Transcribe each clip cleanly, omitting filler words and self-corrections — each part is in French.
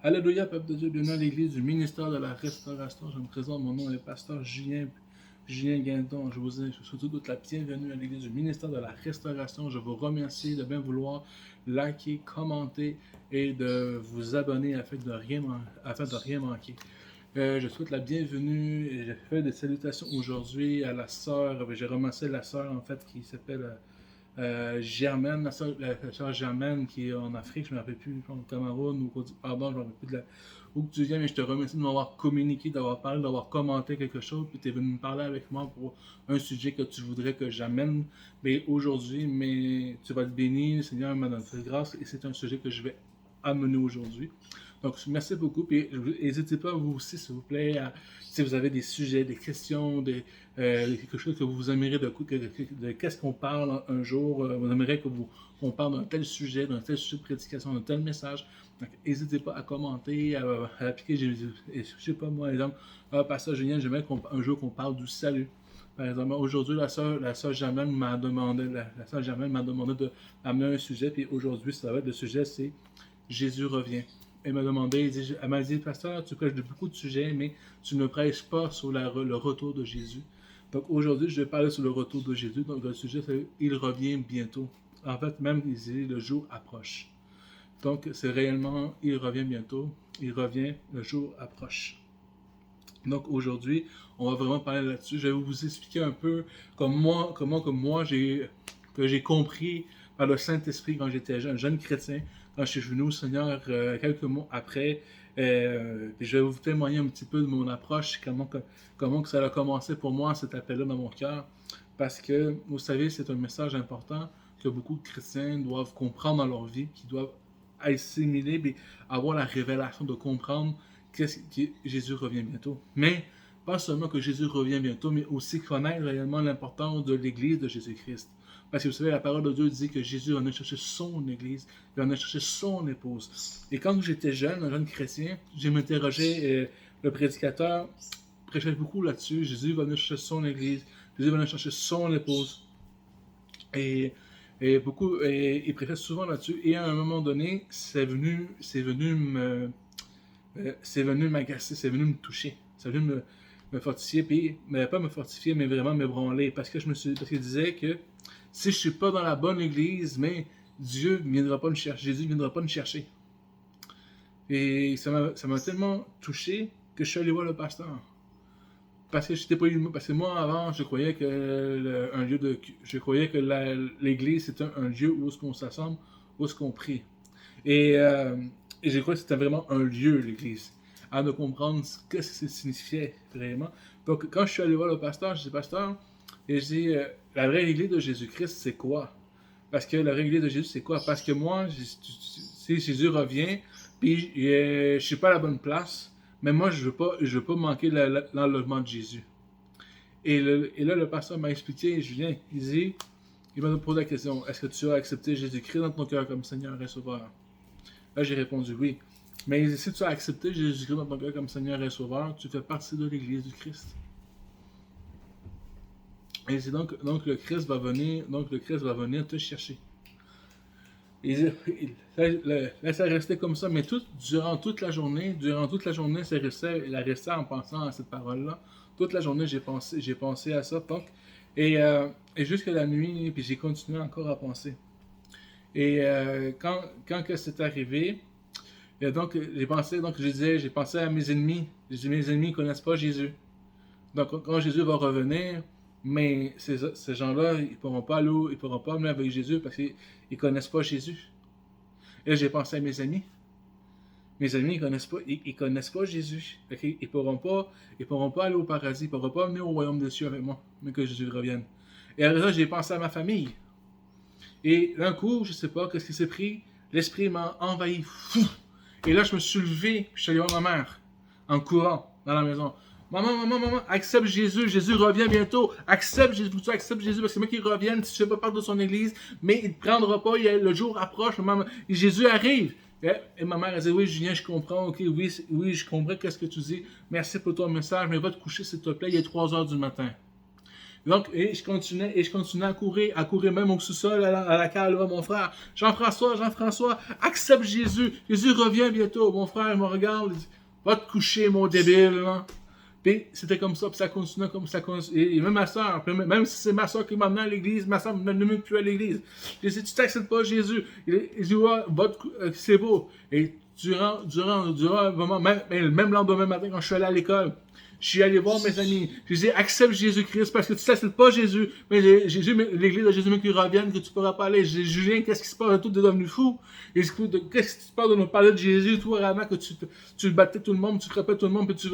Alléluia, peuple de Dieu, bienvenue à l'église du ministère de la Restauration. Je me présente, mon nom est pasteur Julien Guindon. Je vous souhaite toute la bienvenue à l'église du ministère de la Restauration. Je vous remercie de bien vouloir liker, commenter et de vous abonner afin de rien manquer. Je souhaite la bienvenue et je fais des salutations aujourd'hui à la sœur. J'ai remercié la sœur en fait qui s'appelle Germaine, la sœur Germaine qui est en Afrique, je ne me rappelle plus, au Cameroun, pardon, je ne me rappelle plus où que tu viens, mais je te remercie de m'avoir communiqué, d'avoir parlé, d'avoir commenté quelque chose, puis tu es venu me parler avec moi pour un sujet que tu voudrais que j'amène aujourd'hui, mais tu vas être béni, le Seigneur m'a donné grâce, et c'est un sujet que je vais amener aujourd'hui. Donc, merci beaucoup. Puis, n'hésitez pas, vous aussi, s'il vous plaît, si vous avez des sujets, des questions, quelque chose que vous aimeriez de qu'est-ce qu'on parle un jour, vous aimeriez qu'on parle d'un tel sujet de prédication, d'un tel message. Donc, n'hésitez pas à commenter, à appliquer. Je sais pas, moi, exemple, Pasteur Julien, j'aimerais un jour qu'on parle du salut. Par exemple, aujourd'hui, la sœur Jamel m'a demandé, d'amener un sujet, puis aujourd'hui, ça va être le sujet, c'est Jésus revient. Elle m'a dit, pasteur, tu prêches de beaucoup de sujets, mais tu ne prêches pas sur le retour de Jésus. Donc aujourd'hui, je vais parler sur le retour de Jésus. Donc le sujet, c'est il revient bientôt. En fait, même il dit le jour approche. Donc c'est réellement, il revient bientôt. Il revient, le jour approche. Donc aujourd'hui, on va vraiment parler là-dessus. Je vais vous expliquer un peu comment j'ai compris par le Saint-Esprit quand j'étais jeune chrétien, quand je suis venu au Seigneur quelques mois après. Puis je vais vous témoigner un petit peu de mon approche, comment que ça a commencé pour moi, cet appel-là dans mon cœur. Parce que, vous savez, c'est un message important que beaucoup de chrétiens doivent comprendre dans leur vie, qui doivent assimiler, et avoir la révélation de comprendre que Jésus revient bientôt. Mais pas seulement que Jésus revient bientôt, mais aussi connaître réellement l'importance de l'Église de Jésus-Christ. Parce que vous savez, la parole de Dieu dit que Jésus en a cherché son Église, il en a cherché son épouse. Et quand j'étais jeune, un jeune chrétien, j'ai m'interrogé, le prédicateur prêchait beaucoup là-dessus. Jésus va venir chercher son Église, Jésus va venir chercher son épouse. Et il prêchait souvent là-dessus. Et à un moment donné, c'est venu m'agacer, c'est venu me toucher, c'est venu me fortifier, puis pas me fortifier, mais vraiment me branler, parce qu'il disait que si je suis pas dans la bonne église, mais Dieu ne viendra pas me chercher, Jésus ne viendra pas me chercher. Et ça m'a tellement touché que je suis allé voir le pasteur. Parce que moi avant je croyais que l'église c'était un lieu où est-ce qu'on s'assemble, où est-ce qu'on prie. Et, euh, et j'ai cru que c'était vraiment un lieu, l'église, à de comprendre ce que ça signifiait vraiment. Donc, quand je suis allé voir le pasteur, je dis, pasteur, et je dis, la vraie église de Jésus-Christ, c'est quoi? Parce que la vraie église de Jésus, c'est quoi? Parce que moi, si Jésus revient, puis je suis pas à la bonne place, mais moi, je veux pas manquer l'enlèvement de Jésus. Et là, le pasteur m'a expliqué, Julien, il m'a posé la question, est-ce que tu as accepté Jésus-Christ dans ton cœur comme Seigneur et Sauveur? Là, j'ai répondu oui. Mais si tu as accepté Jésus-Christ dans ton cœur comme Seigneur et Sauveur, tu fais partie de l'Église du Christ. Et c'est donc le Christ va venir te chercher. Et là, ça restait comme ça, mais durant toute la journée, il a resté en pensant à cette parole-là. Toute la journée, j'ai pensé à ça. Donc, et jusqu'à la nuit, puis j'ai continué encore à penser. Et quand que c'est arrivé, et donc j'ai pensé à mes ennemis. J'ai dit, mes ennemis ne connaissent pas Jésus. Donc quand Jésus va revenir, mais ces gens-là, ils pourront pas venir avec Jésus parce qu'ils ne connaissent pas Jésus. Et là, j'ai pensé à mes amis. Mes amis, ils connaissent pas Jésus. Okay? Ils pourront pas aller au paradis, ils pourront pas venir au royaume des cieux avec moi, mais que Jésus revienne. Et après ça, j'ai pensé à ma famille. Et d'un coup, je sais pas qu'est-ce qui s'est pris, l'esprit m'a envahi. Et là, je me suis levé, je suis allé voir ma mère, en courant, dans la maison. Maman, accepte Jésus, Jésus revient bientôt. Accepte Jésus, faut que tu acceptes Jésus, parce que c'est moi qui revienne, si tu ne fais pas part de son église, mais il ne te prendra pas, le jour approche, maman, Jésus arrive. Et ma mère, elle dit, oui, Julien, je comprends, ok, oui, je comprends qu'est-ce que tu dis, merci pour ton message, mais va te coucher, s'il te plaît, il est 3 heures du matin. Donc, et je continuais à courir même au sous-sol, à la cale, là, mon frère. Jean-François, accepte Jésus. Jésus revient bientôt. Mon frère me regarde, il dit, va te coucher, mon débile, là. Puis c'était comme ça, puis ça continuait comme ça. Et même ma soeur, même si c'est ma soeur qui m'amenait à l'église, ma soeur ne m'amène plus à l'église. Je dis, tu t'acceptes pas Jésus. Il dit, ouais, c'est beau. Et durant vraiment, même lendemain matin, quand je suis allé à l'école, je suis allé voir mes amis. Je dis, accepte Jésus-Christ parce que tu n'acceptes pas Jésus. Mais l'église de Jésus qui revienne, que tu ne pourras pas aller. Je dis, Julien, qu'est-ce qui se passe? Tout est devenu fou. Qu'est-ce qui se passe de nous parler de Jésus? Toi, avant que tu battais tout le monde, tu frappais tout le monde, puis tu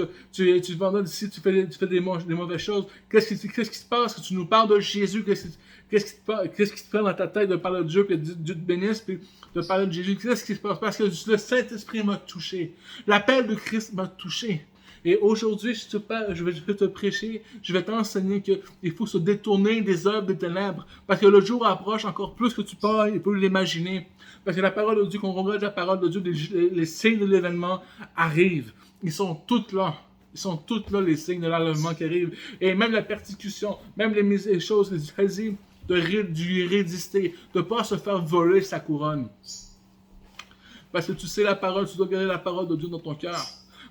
vendais d'ici, tu fais des mauvaises choses. Qu'est-ce qui se passe? Que tu nous parles de Jésus? Qu'est-ce qui te fait dans ta tête de parler de Dieu, puis Dieu te bénisse, puis de parler de Jésus? Qu'est-ce qui se passe? Parce que le Saint-Esprit m'a touché. L'appel de Christ m'a touché. Et aujourd'hui, je vais te prêcher, je vais t'enseigner qu'il faut se détourner des œuvres des ténèbres. Parce que le jour approche encore plus que tu peux l'imaginer. Parce que la parole de Dieu, qu'on regarde la parole de Dieu, les signes de l'événement arrivent. Ils sont tous là. Ils sont tous là, les signes de l'enlèvement qui arrivent. Et même la persécution, même les choses, les choisis de lui résister, de ne pas se faire voler sa couronne. Parce que tu sais la parole, tu dois garder la parole de Dieu dans ton cœur.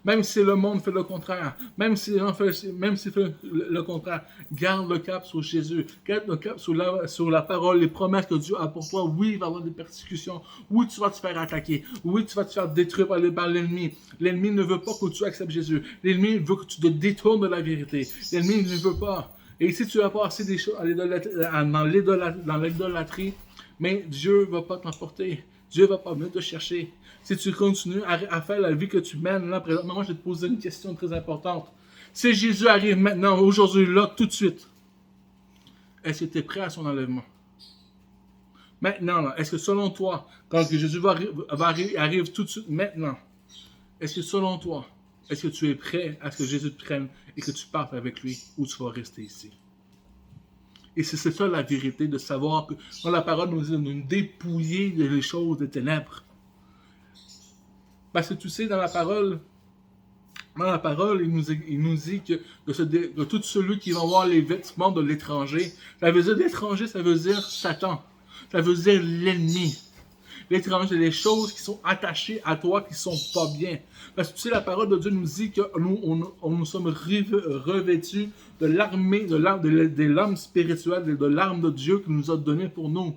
Même si le monde fait le contraire, même si les gens font le contraire, garde le cap sur Jésus, garde le cap sur la parole, les promesses que Dieu a pour toi. Oui, il va y avoir des persécutions, oui, tu vas te faire attaquer, oui, tu vas te faire détruire par l'ennemi. L'ennemi ne veut pas que tu acceptes Jésus, l'ennemi veut que tu te détournes de la vérité, l'ennemi ne veut pas. Et si tu vas passer des choses dans l'idolâtrie, mais Dieu ne va pas t'emporter, Dieu ne va pas venir te chercher. Si tu continues à faire la vie que tu mènes là présentement, moi je vais te poser une question très importante. Si Jésus arrive maintenant, aujourd'hui, là, tout de suite, est-ce que tu es prêt à son enlèvement? Maintenant, là, est-ce que selon toi, quand Jésus arrive tout de suite maintenant, est-ce que selon toi, est-ce que tu es prêt à ce que Jésus te prenne et que tu partes avec lui ou tu vas rester ici? Et c'est ça la vérité, de savoir que quand la parole nous dit de nous dépouiller des choses des ténèbres. Parce que tu sais, dans la parole, il nous dit que tout celui qui va voir les vêtements de l'étranger, ça veut dire l'étranger, ça veut dire Satan, ça veut dire l'ennemi. L'étranger, les choses qui sont attachées à toi, qui sont pas bien. Parce que tu sais, la parole de Dieu nous dit que nous sommes revêtus de l'armée, des lames spirituelles, de l'arme de Dieu qu'il nous a donné pour nous.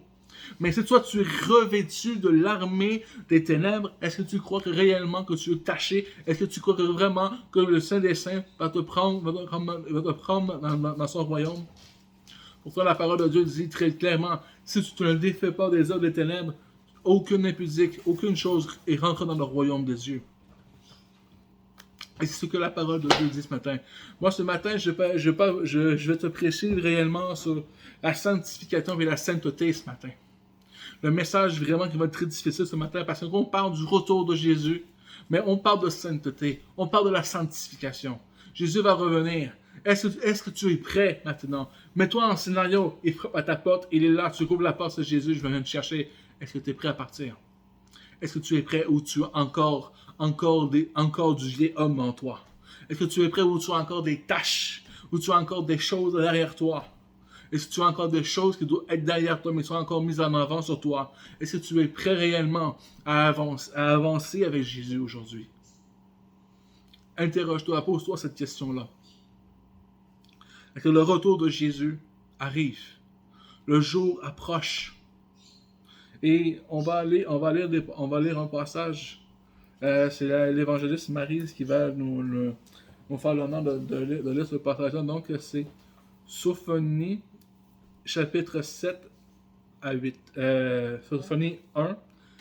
Mais si toi tu es revêtu de l'armée des ténèbres, est-ce que tu crois réellement que tu es taché? Est-ce que tu crois vraiment que le Saint des Saints va te prendre dans son royaume? Pourtant, la parole de Dieu dit très clairement, si tu ne défais pas des œuvres des ténèbres, aucune impudique, aucune chose est rentrée dans le royaume de Dieu. Et c'est ce que la parole de Dieu dit ce matin. Moi, ce matin, je vais te prêcher réellement sur la sanctification et la sainteté ce matin. Le message vraiment qui va être très difficile ce matin, parce qu'on parle du retour de Jésus, mais on parle de sainteté, on parle de la sanctification. Jésus va revenir. Est-ce que tu es prêt maintenant? Mets-toi en scénario, il frappe à ta porte, il est là, tu ouvres la porte, c'est Jésus, je viens te chercher. Est-ce que tu es prêt à partir? Est-ce que tu es prêt ou tu as encore du vieil homme en toi? Est-ce que tu es prêt ou tu as encore des tâches, ou tu as encore des choses derrière toi? Est-ce que tu as encore des choses qui doivent être derrière toi, mais sont encore mises en avant sur toi? Est-ce que tu es prêt réellement à avancer avec Jésus aujourd'hui? Interroge-toi, pose-toi cette question-là. Est-ce que le retour de Jésus arrive? Le jour approche. Et on va lire un passage. C'est l'évangéliste Marie qui va nous faire l'honneur de lire ce passage-là. Donc, c'est Sophonie, chapitre 7 à 8. Sophonie 1,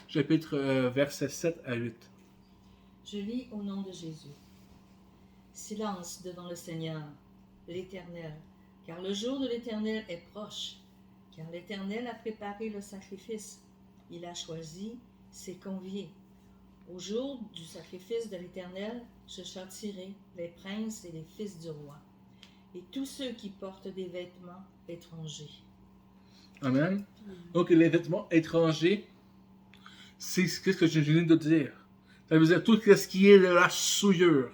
chapitre versets 7 à 8. Je lis au nom de Jésus. Silence devant le Seigneur, l'Éternel, car le jour de l'Éternel est proche. Car l'Éternel a préparé le sacrifice. Il a choisi ses conviés. Au jour du sacrifice de l'Éternel, je châtierai les princes et les fils du roi, et tous ceux qui portent des vêtements étrangers. Amen. Donc, les vêtements étrangers, c'est ce que je viens de dire. Ça veut dire tout ce qui est de la souillure,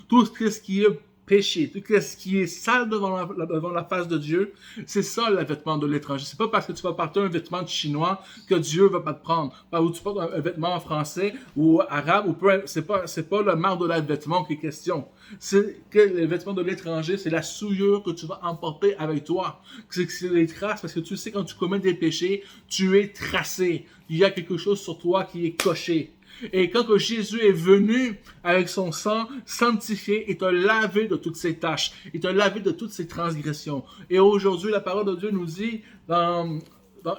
tout ce qui est péché, tout ce qui est sale devant la face de Dieu, c'est ça le vêtement de l'étranger. C'est pas parce que tu vas porter un vêtement de chinois que Dieu va pas te prendre. Ou tu portes un vêtement français ou arabe, ou c'est pas le marque de la vêtement qui est question. C'est que le vêtement de l'étranger, c'est la souillure que tu vas emporter avec toi. C'est les traces, parce que tu sais, quand tu commets des péchés, tu es tracé. Il y a quelque chose sur toi qui est coché. Et quand que Jésus est venu avec son sang sanctifié, il t'a lavé de toutes ses tâches, il t'a lavé de toutes ses transgressions. Et aujourd'hui, la parole de Dieu nous dit dans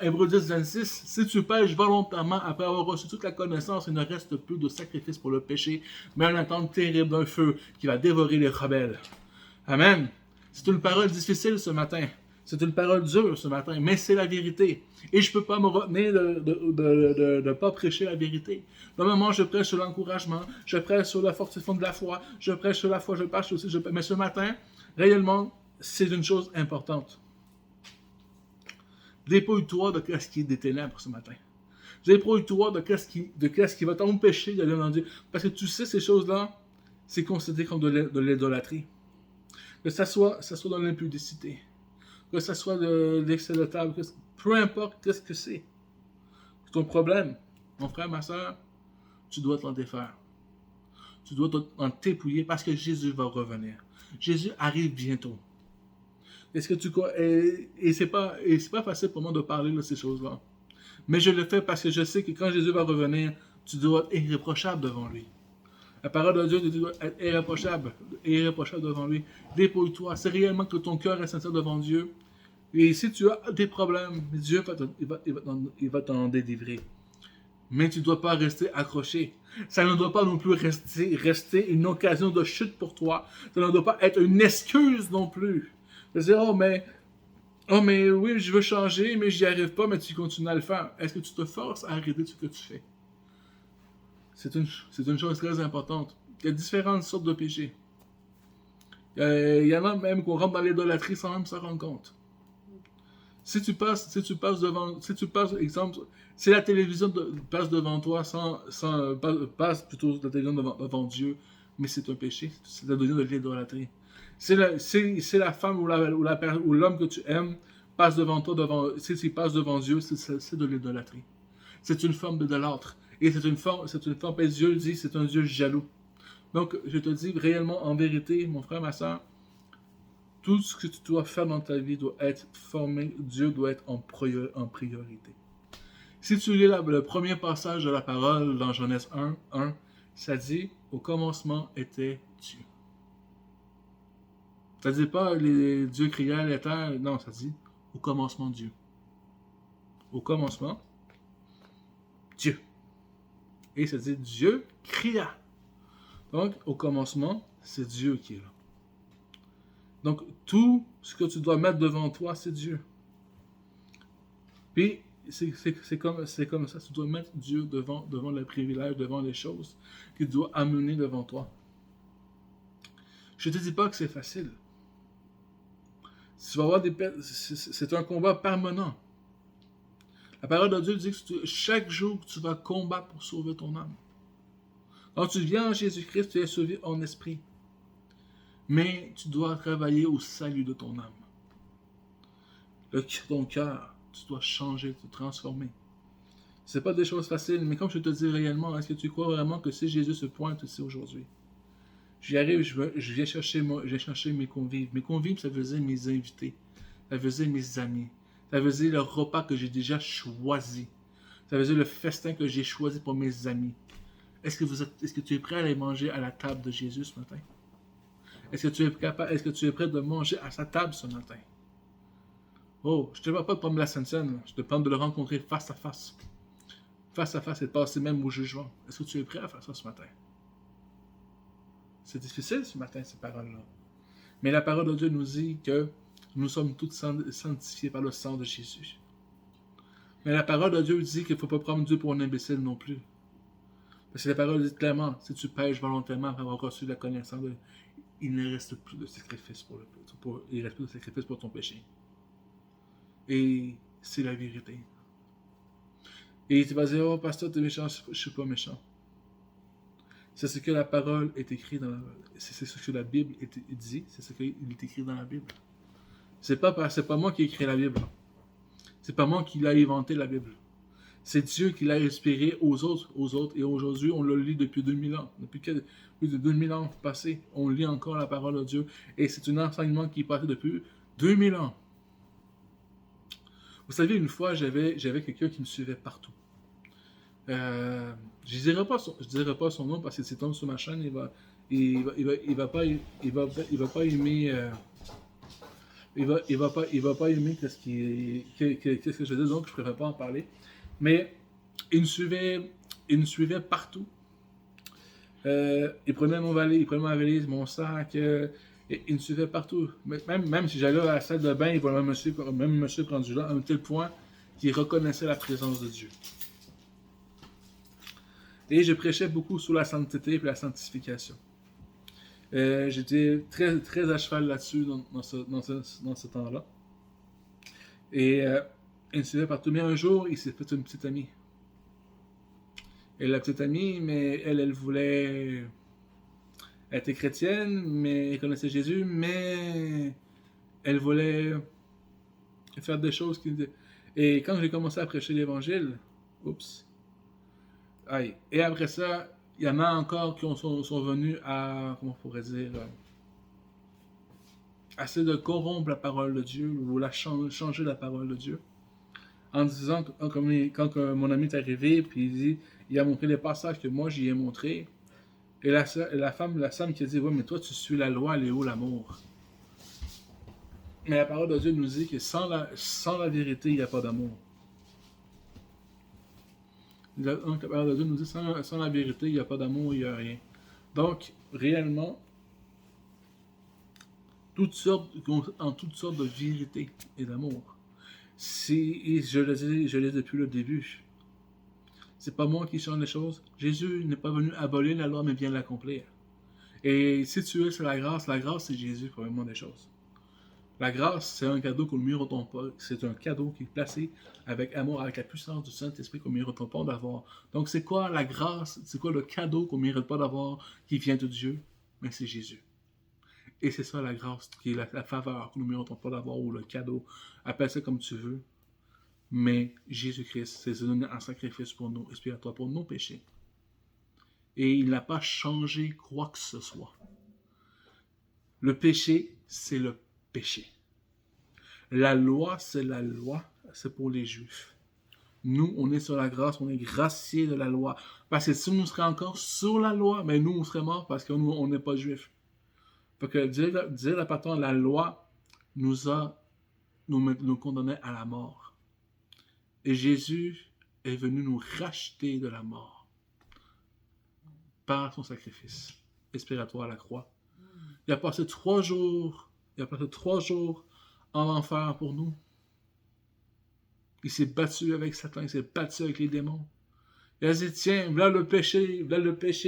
Hébreux 10, 26, si tu pêches volontairement après avoir reçu toute la connaissance, il ne reste plus de sacrifice pour le péché, mais une attente terrible d'un feu qui va dévorer les rebelles. Amen. C'est une parole difficile ce matin. C'est une parole dure ce matin, mais c'est la vérité. Et je ne peux pas me retenir de ne pas prêcher la vérité. Normalement, je prêche sur l'encouragement, je prêche sur la fortification de la foi, je prêche sur la foi, je prêche aussi. Mais ce matin, réellement, c'est une chose importante. Dépouille-toi de ce qui est des ténèbres ce matin. Dépouille-toi de ce qui va t'empêcher d'aller dans Dieu. Parce que tu sais, ces choses-là, c'est considéré comme de l'idolâtrie. Que ça soit dans l'impudicité, que ça soit de l'excès de table, peu importe qu'est-ce que c'est. Ton problème, mon frère, ma soeur, tu dois t'en défaire. Tu dois t'en dépouiller parce que Jésus va revenir. Jésus arrive bientôt. Est-ce que tu crois? Et c'est pas facile pour moi de parler de ces choses-là. Mais je le fais parce que je sais que quand Jésus va revenir, tu dois être irréprochable devant lui. La parole de Dieu, tu dois être irréprochable devant lui. Dépouille-toi. C'est réellement que ton cœur est sincère devant Dieu. Et si tu as des problèmes, Dieu va t'en délivrer. Mais tu ne dois pas rester accroché. Ça ne doit pas non plus rester une occasion de chute pour toi. Ça ne doit pas être une excuse non plus. De dire, oh mais oui, je veux changer, mais j'y arrive pas, mais tu continues à le faire. Est-ce que tu te forces à arrêter ce que tu fais? C'est une chose très importante. Il y a différentes sortes de péchés. Il y en a même qu'on rentre dans l'idolâtrie sans même s'en rendre compte. Si tu passes, exemple, si la télévision passe devant toi passe plutôt la télévision devant Dieu, mais c'est un péché, c'est la devient de l'idolâtrie. Si la femme ou l'homme que tu aimes passe devant toi, s'il passe devant Dieu, c'est de l'idolâtrie. C'est une forme d'idolâtre. Et c'est une forme, et Dieu dit, c'est un Dieu jaloux. Donc, je te dis réellement, en vérité, mon frère, ma soeur, tout ce que tu dois faire dans ta vie doit être formé, Dieu doit être en priorité. Si tu lis le premier passage de la parole dans Genèse 1, ça dit, au commencement était Dieu. Ça ne dit pas, Dieu créa les terres, non, ça dit, au commencement Dieu. Au commencement, Dieu. Et ça dit, Dieu créa. Donc, au commencement, c'est Dieu qui est là. Donc, tout ce que tu dois mettre devant toi, c'est Dieu. Puis, c'est comme ça. Tu dois mettre Dieu devant les privilèges, devant les choses qu'il doit amener devant toi. Je ne te dis pas que c'est facile. Tu vas avoir c'est un combat permanent. La parole de Dieu dit que chaque jour, tu vas combattre pour sauver ton âme. Quand tu viens en Jésus-Christ, tu es sauvé en esprit. Mais tu dois travailler au salut de ton âme. Ton cœur, tu dois changer, te transformer. Ce n'est pas des choses faciles, mais comme je te dis réellement, est-ce que tu crois vraiment que si Jésus se pointe ici aujourd'hui, j'y arrive, je viens chercher mes convives. Mes convives, ça veut dire mes invités. Ça veut dire mes amis. Ça veut dire le repas que j'ai déjà choisi. Ça veut dire le festin que j'ai choisi pour mes amis. Est-ce que tu es prêt à aller manger à la table de Jésus ce matin? Est-ce que tu es prêt de manger à sa table ce matin? Oh, je ne te parle pas de prendre la Sainte-Seine, je te parle de le rencontrer face à face. Face à face et de passer même au jugement. Est-ce que tu es prêt à faire ça ce matin? C'est difficile ce matin, ces paroles-là. Mais la parole de Dieu nous dit que nous sommes tous sanctifiés par le sang de Jésus. Mais la parole de Dieu dit qu'il ne faut pas prendre Dieu pour un imbécile non plus. Parce que la parole dit clairement, si tu pêches volontairement après avoir reçu la connaissance de il ne reste plus de sacrifice il reste plus de sacrifice pour ton péché. Et c'est la vérité. Et tu vas dire, oh pasteur, t'es méchant, je ne suis pas méchant. C'est ce que la parole est écrite dans la... C'est ce que la Bible dit, c'est ce qu'il est écrit dans la Bible. C'est pas moi qui ai écrit la Bible. C'est pas moi qui l'ai inventé la Bible. C'est Dieu qui l'a inspiré aux autres, et aujourd'hui, on le lit depuis 2000 ans. Depuis plus de 2000 ans passés, on lit encore la parole de Dieu, et c'est un enseignement qui est passé depuis 2000 ans. Vous savez, une fois, j'avais quelqu'un qui me suivait partout. Je dirais pas son nom parce que s'il tombe sur ma chaîne, il va pas aimer qu'est-ce que je dis, donc je préfère pas en parler. Mais il me suivait partout. Il prenait ma valise, mon sac, et il me suivait partout. Même si j'allais à la salle de bain, il voulait me suivre rendu là, à un tel point qu'il reconnaissait la présence de Dieu. Et je prêchais beaucoup sur la sainteté et la sanctification. J'étais très, très à cheval là-dessus dans ce temps-là. Et il me suivait partout. Mais un jour, il s'est fait une petite amie. Et la petite amie, mais elle voulait... Elle était chrétienne, mais elle connaissait Jésus, mais elle voulait faire des choses qui... Et quand j'ai commencé à prêcher l'Évangile, aïe. Et après ça, il y en a encore qui sont venus à, comment on pourrait dire, essayer de corrompre la parole de Dieu ou changer la parole de Dieu. En disant, quand mon ami est arrivé, puis il a montré les passages que moi j'y ai montré. Et la femme qui a dit, ouais, mais toi tu suis la loi, elle est où l'amour? Mais la parole de Dieu nous dit que sans la vérité, il n'y a pas d'amour. Donc la parole de Dieu nous dit, sans la vérité, il n'y a pas d'amour, il n'y a rien. Donc, réellement, en toutes sortes de vérité et d'amour. Je le dis depuis le début. C'est pas moi qui change les choses. Jésus n'est pas venu abolir la loi, mais bien l'accomplir. Et si tu es sur la grâce c'est Jésus, probablement des choses. La grâce, c'est un cadeau qu'on ne mérite pas. C'est un cadeau qui est placé avec amour, avec la puissance du Saint-Esprit qu'on ne mérite pas d'avoir. Donc, c'est quoi la grâce? C'est quoi le cadeau qu'on ne mérite pas d'avoir qui vient de Dieu? Mais c'est Jésus. Et c'est ça la grâce, qui est la faveur que nous ne méritons pas d'avoir, ou le cadeau. Appelle ça comme tu veux. Mais Jésus-Christ s'est donné un sacrifice pour nous, expiatoire pour nos péchés. Et il n'a pas changé quoi que ce soit. Le péché, c'est le péché. La loi, c'est la loi, c'est pour les Juifs. Nous, on est sur la grâce, on est graciés de la loi. Parce que si nous serions encore sur la loi, mais nous, on serait morts parce que nous, on n'est pas Juifs. Fait que dire la patente, la loi nous condamnait à la mort. Et Jésus est venu nous racheter de la mort par son sacrifice expiratoire à la croix. Il a passé 3 jours en enfer pour nous. Il s'est battu avec Satan, il s'est battu avec les démons. Il a dit, tiens, voilà le péché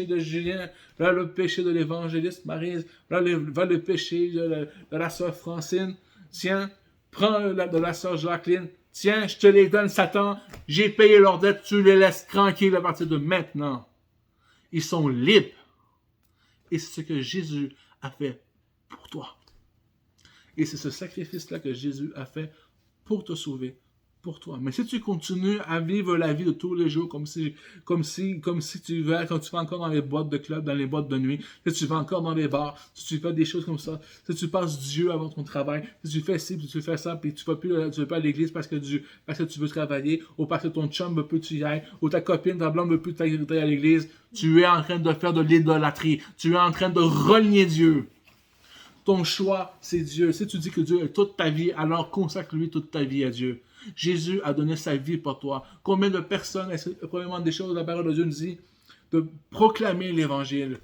de Julien, voilà le péché de l'évangéliste Maryse, voilà le péché de la sœur Francine. Tiens, prends de la sœur Jacqueline. Tiens, je te les donne, Satan. J'ai payé leur dette, tu les laisses tranquilles à partir de maintenant. Ils sont libres. Et c'est ce que Jésus a fait pour toi. Et c'est ce sacrifice-là que Jésus a fait pour te sauver. Pour toi. Mais si tu continues à vivre la vie de tous les jours comme si tu vas, quand tu vas encore dans les boîtes de club, dans les boîtes de nuit, si tu vas encore dans les bars, si tu fais des choses comme ça, si tu passes Dieu avant ton travail, si tu fais ci, si tu fais ça, puis tu vas pas à l'église parce que tu veux travailler, ou parce que ton chum veut plus que tu y ailles, ou ta copine, ta blonde veut plus que tu ailles à l'église, tu es en train de faire de l'idolâtrie, tu es en train de renier Dieu. Ton choix, c'est Dieu. Si tu dis que Dieu est toute ta vie, alors consacre-lui toute ta vie à Dieu. Jésus a donné sa vie pour toi. Combien de personnes, premièrement des choses, la parole de Dieu nous dit, de proclamer l'Évangile.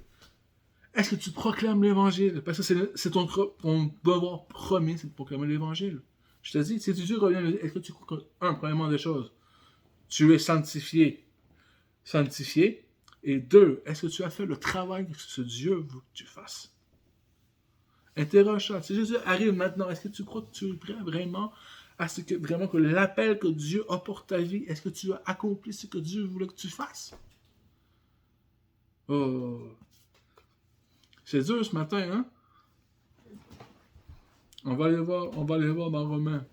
Est-ce que tu proclames l'Évangile? Parce que c'est ton devoir premier, c'est de proclamer l'Évangile. Je te dis, si Dieu revient, est-ce que tu premièrement des choses, tu es sanctifié. Et 2, est-ce que tu as fait le travail que ce Dieu veut que tu fasses? Interroge-toi. Si Jésus arrive maintenant, est-ce que tu crois que tu es prêt vraiment à ce que vraiment que l'appel que Dieu a pour ta vie, est-ce que tu as accompli ce que Dieu voulait que tu fasses? Oh. C'est dur ce matin, hein? On va aller voir dans Romains.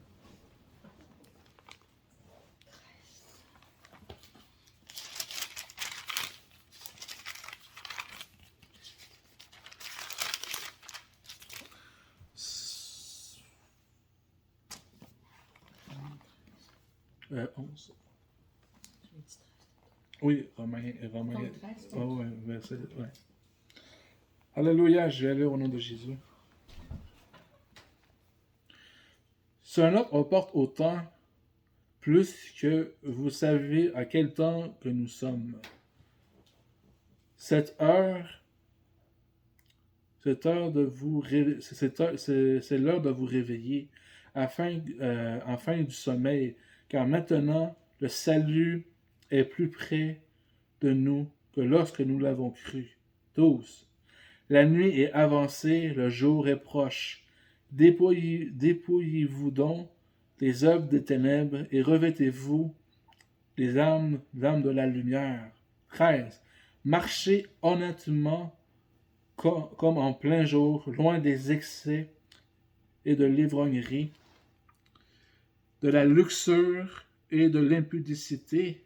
Euh, 11. Oui, Romains. Oh, ouais, verset. Ouais. Alléluia, je vais aller au nom de Jésus. Cela rapporte au temps plus que vous savez à quel temps que nous sommes. Cette heure de vous c'est l'heure de vous réveiller afin du sommeil, car maintenant le salut est plus près de nous que lorsque nous l'avons cru. 12. La nuit est avancée, le jour est proche. Dépouillez-vous donc des œuvres des ténèbres et revêtez-vous les armes de la lumière. 13. Marchez honnêtement comme en plein jour, loin des excès et de l'ivrognerie, de la luxure et de l'impudicité,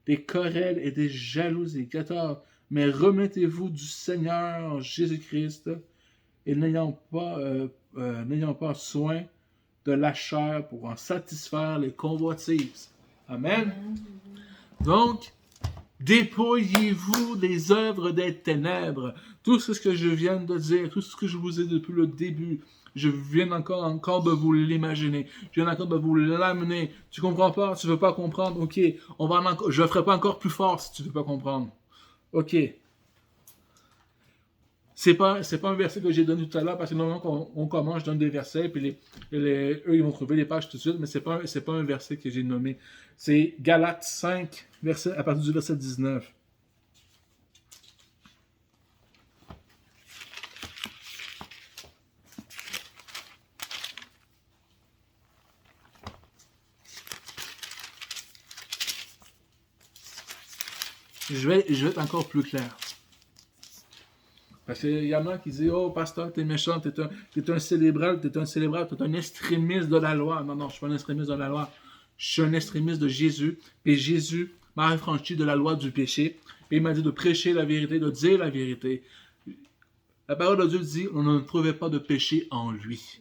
des querelles et des jalousies. 14. Mais remettez-vous du Seigneur Jésus-Christ et n'ayant pas soin de la chair pour en satisfaire les convoitises. Amen. Donc, dépouillez-vous des œuvres des ténèbres. Tout ce que je viens de dire, tout ce que je vous ai dit depuis le début, je viens encore de vous l'imaginer. Je viens encore de vous l'amener. Tu comprends pas? Tu veux pas comprendre? Ok, je le ferai pas encore plus fort si tu veux pas comprendre. Ok. C'est pas un verset que j'ai donné tout à l'heure, parce que normalement, quand on commence, je donne des versets, puis eux, ils vont trouver les pages tout de suite, mais c'est pas un verset que j'ai nommé. C'est Galates 5, à partir du verset 19. Je vais être encore plus clair. Parce qu'il y en a qui disent « Oh, pasteur, t'es méchant, t'es un célébral, t'es un extrémiste de la loi. » Non, je suis pas un extrémiste de la loi. Je suis un extrémiste de Jésus. Et Jésus m'a affranchi de la loi du péché. Et il m'a dit de prêcher la vérité, de dire la vérité. La parole de Dieu dit « On ne trouvait pas de péché en lui. »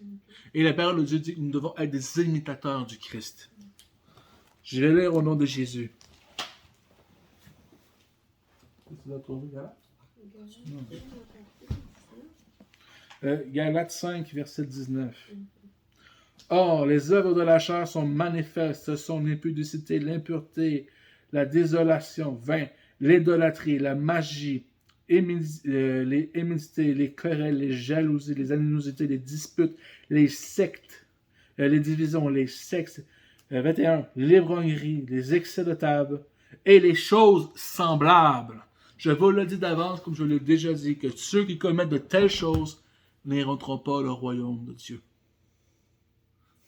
Et la parole de Dieu dit « Nous devons être des imitateurs du Christ. » Je vais lire au nom de Jésus. Tu l'as trouvé, là? Galates 5, verset 19. Or, les œuvres de la chair sont manifestes, ce sont l'impudicité, l'impureté, la désolation, 20, l'idolâtrie, la magie, les hémicités, les querelles, les jalousies, les animosités, les disputes, les sectes, les divisions, les sexes, 21, l'ivrognerie, les excès de table et les choses semblables. Je vous le dis d'avance, comme je l'ai déjà dit, que ceux qui commettent de telles choses n'héréteront pas le royaume de Dieu.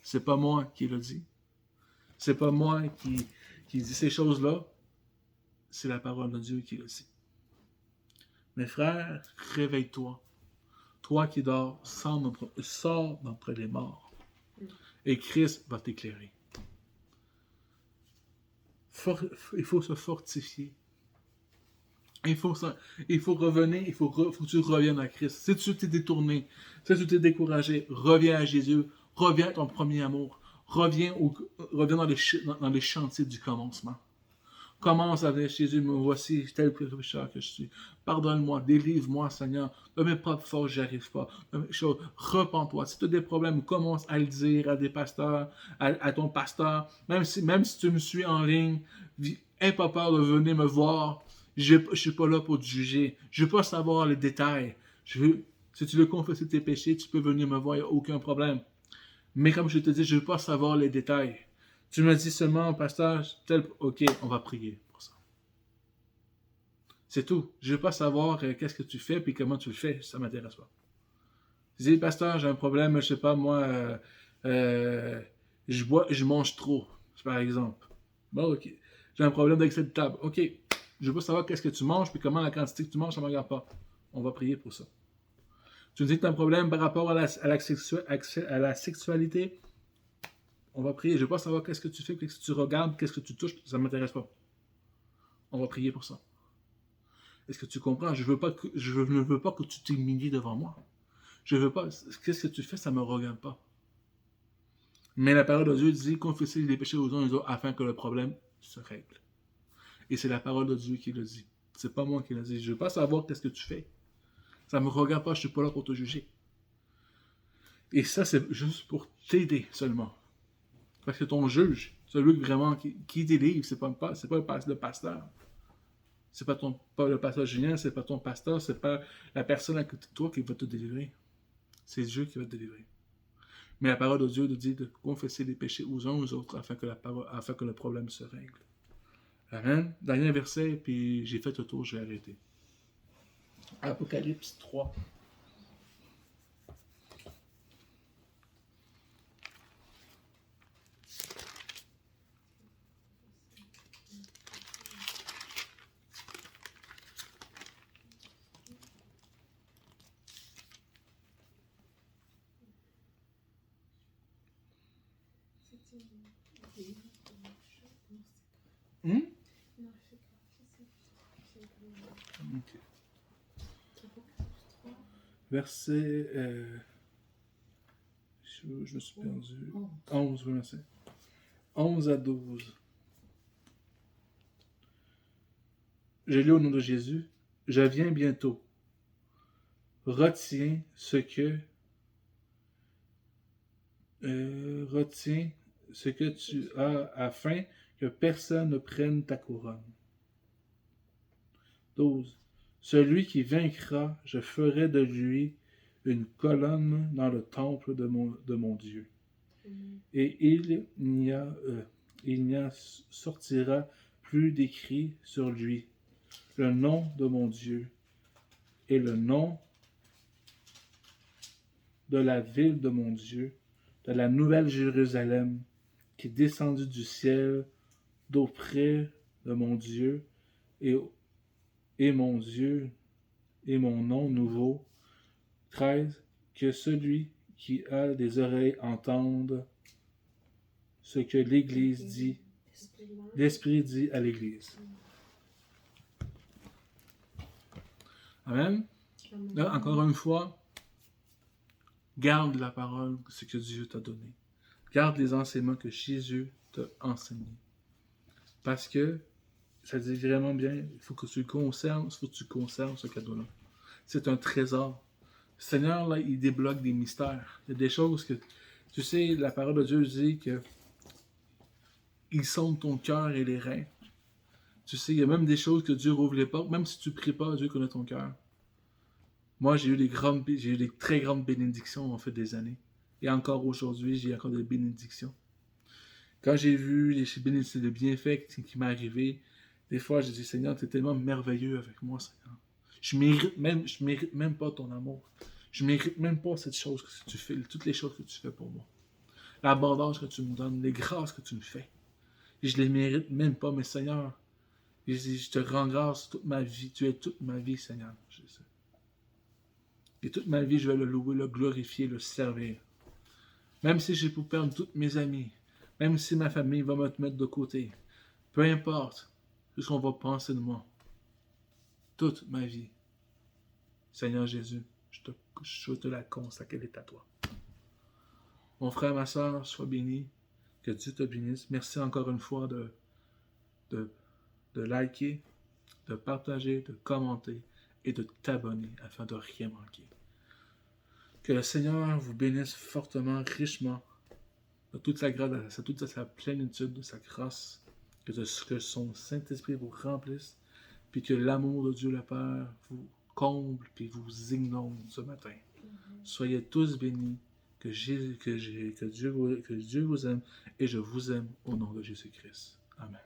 C'est pas moi qui le dis. C'est pas moi qui dis ces choses-là. C'est la parole de Dieu qui le dit. Mes frères, réveille-toi. Toi qui dors, sors d'entre les morts. Et Christ va t'éclairer. Il faut se fortifier. Il faut revenir, il faut que tu reviennes à Christ. Si tu t'es détourné, si tu t'es découragé, reviens à Jésus, reviens à ton premier amour, reviens dans les chantiers du commencement. Commence avec Jésus, me voici, tel pécheur que je suis. Pardonne-moi, délivre-moi, Seigneur. De mes propres forces, j'y arrive pas. Repends-toi. Si tu as des problèmes, commence à le dire à des pasteurs, à ton pasteur. Même si tu me suis en ligne, n'aie pas peur de venir me voir. Je ne suis pas là pour te juger. Je ne veux pas savoir les détails. Si tu veux confesser tes péchés, tu peux venir me voir, il n'y a aucun problème. Mais comme je te dis, je ne veux pas savoir les détails. Tu me dis seulement, pasteur, ok, on va prier pour ça. C'est tout. Je ne veux pas savoir qu'est-ce que tu fais et comment tu le fais. Ça ne m'intéresse pas. Tu dis, pasteur, j'ai un problème, je ne sais pas, moi, je mange trop, par exemple. Bon, ok. J'ai un problème d'excès de table. Ok. Je veux pas savoir qu'est-ce que tu manges, puis comment la quantité que tu manges, ça ne me regarde pas. On va prier pour ça. Tu me dis que tu as un problème par rapport à la sexualité. On va prier. Je ne veux pas savoir qu'est-ce que tu fais, qu'est-ce que tu regardes, qu'est-ce que tu touches. Ça ne m'intéresse pas. On va prier pour ça. Est-ce que tu comprends? Je ne veux pas que tu t'humilies devant moi. Je veux pas. Qu'est-ce que tu fais? Ça ne me regarde pas. Mais la parole de Dieu dit confessez les péchés aux uns et aux autres afin que le problème se règle. Et c'est la parole de Dieu qui le dit. C'est pas moi qui le dit. Je ne veux pas savoir qu'est-ce que tu fais. Ça ne me regarde pas. Je ne suis pas là pour te juger. Et ça, c'est juste pour t'aider seulement. Parce que ton juge, celui vraiment qui délivre, c'est pas le pasteur. C'est pas le pasteur Julien, c'est pas ton pasteur, c'est pas la personne à côté de toi qui va te délivrer. C'est Dieu qui va te délivrer. Mais la parole de Dieu nous dit de confesser les péchés aux uns aux autres afin que le problème se règle. Amen. Dernier verset, puis j'ai fait le tour, je vais arrêter. Apocalypse 3. Okay. Verset. Je me suis perdu. 11, oui, merci. 11 à 12. Je lis au nom de Jésus. Je viens bientôt. Retiens ce que tu as afin que personne ne prenne ta couronne. 12. Celui qui vaincra, je ferai de lui une colonne dans le temple de mon Dieu. Et il n'y sortira plus d'écrit sur lui. Le nom de mon Dieu et le nom de la ville de mon Dieu, de la nouvelle Jérusalem, qui est descendue du ciel d'auprès de mon Dieu, et mon Dieu, et mon nom nouveau. 13. Que celui qui a des oreilles entende ce que l'Église dit, l'Esprit dit à l'Église. Amen. Là, encore une fois, garde la parole, ce que Dieu t'a donné. Garde les enseignements que Jésus t'a enseignés. Parce que, ça dit vraiment bien, il faut que tu conserves ce cadeau-là. C'est un trésor. Le Seigneur, là, il débloque des mystères. Il y a des choses que, tu sais, la parole de Dieu dit que il sonde ton cœur et les reins. Tu sais, il y a même des choses que Dieu rouvre les portes. Même si tu ne pries pas, Dieu connaît ton cœur. Moi, j'ai eu des très grandes bénédictions en fait des années. Et encore aujourd'hui, j'ai encore des bénédictions. Quand j'ai vu les bienfaits qui m'est arrivé, des fois, j'ai dit, Seigneur, tu es tellement merveilleux avec moi, Seigneur. Je mérite même pas ton amour. Je mérite même pas cette chose que tu fais, toutes les choses que tu fais pour moi. L'abondance que tu me donnes, les grâces que tu me fais. Et je les mérite même pas, mais Seigneur, je te rends grâce toute ma vie. Tu es toute ma vie, Seigneur. Et toute ma vie, je vais le louer, le glorifier, le servir. Même si j'ai pour perdre tous mes amis, même si ma famille va me mettre de côté, peu importe ce qu'on va penser de moi, toute ma vie, Seigneur Jésus, je te la consacre, elle est à toi. Mon frère, ma soeur, sois béni, que Dieu te bénisse. Merci encore une fois de liker, de partager, de commenter et de t'abonner afin de rien manquer. Que le Seigneur vous bénisse fortement, richement, de toute sa grâce, de toute sa plénitude, de sa grâce, que son Saint-Esprit vous remplisse, puis que l'amour de Dieu le Père vous comble, puis vous inonde ce matin. Soyez tous bénis, que Dieu vous aime, et je vous aime au nom de Jésus-Christ. Amen.